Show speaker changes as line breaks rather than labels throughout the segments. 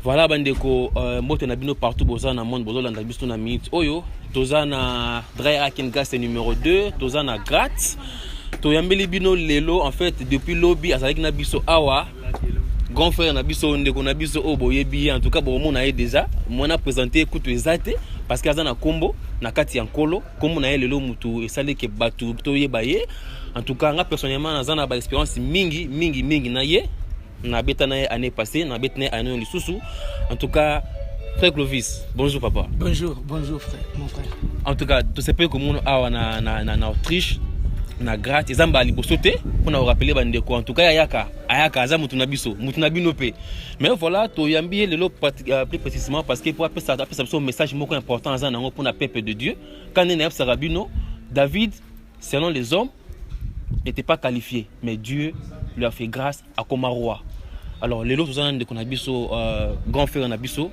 Voilà, bandeko, mbote na bino partout, boza na monde, boza na biso na minute. Oyo, toza na Dry Akin Gas numéro 2, toza na Grat. Toyambeli bino lelo, en fait, depuis lobby, azalaki na biso awa. Grand frère na biso, ndeko na biso, boyebi, en tout cas, bon, on a déjà. Moi, on a présenté kutu ezate, parce qu'il y a na kombo, na kati yankolo, kombo na lelo mutu, et ça ke batu, toye baye. En tout cas, nga personnellement, na ba expérience mingi na ye. Na beta na année passée, na beta na année lisusu. En tout cas, frère Clovis, bonjour papa.
Bonjour frère, mon frère.
En tout cas, tu sais pas comment on na Autriche, na Grat, ezamba libosote, on a rappelé bandeko. En tout cas, ayaka aza mutu na biso, mutu na bino pe. Mais voilà, to yambi lelo plus précisément parce que pour appeler ça un message moko important aza nango pour na peuple de Dieu. Quand on est Sarabino, David, selon les hommes, n'était pas qualifié, mais Dieu lui a fait grâce à comme roi. Alors les autres de Konabiso, grand frère Nabiso,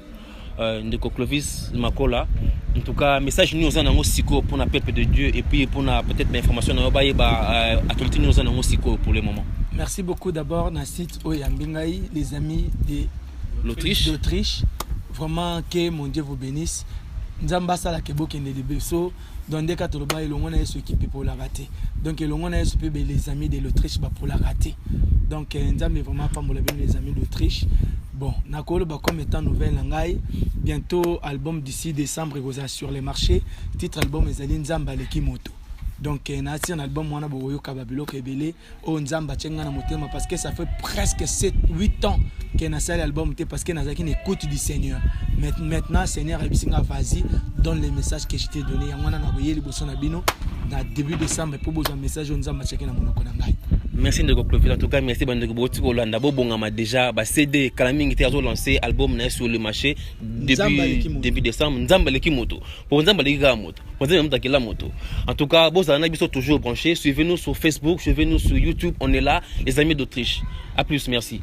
de Clovis Makola. En tout cas, message nous en avons siko pour le peuple de Dieu et puis pour peut-être l'information actualité nous en avons siko pour le moment.
Merci beaucoup d'abord na site Oyambingaï, les amis de l'Autriche. Vraiment que mon Dieu vous bénisse. Nzamba sala kebo kende de beso dans des cas toloba elongo na yesu équipe pour la rater. Donc elongo na yesu pe les amis de l'Autriche pour la rater. Donc nzamba vraiment pas mon les amis d'Autriche. Bon, nakolo ba comme étant nouvelle ngai, bientôt album d'ici décembre goza sur les marchés, titre album ezali nzamba leki moto. Donc na un album mwana boyo kababilo kebele o nzamba tchenga na motema parce que ça fait presque 7-8 ans que na sali album te parce que na zaki écoute du Seigneur. Maintenant Seigneur ebisinga vas-y donne les messages que je t'ai donné ya mwana na boyeli boso na bino na début décembre pour besoin message o nzamba tcheka na monoko na ngai.
Merci de Clovis. En tout cas, merci de Boti Olanda. Bobongama déjà, CD, Kalaming qui a lancé album sur le marché début décembre. Nzamba leki moto. Pour Nzamba leki moto. Pour Nzamba leki moto. En tout cas, bon, ça en a besoin toujours branché. Suivez-nous sur Facebook, suivez-nous sur YouTube. On est là, les amis d'Autriche. À plus, merci.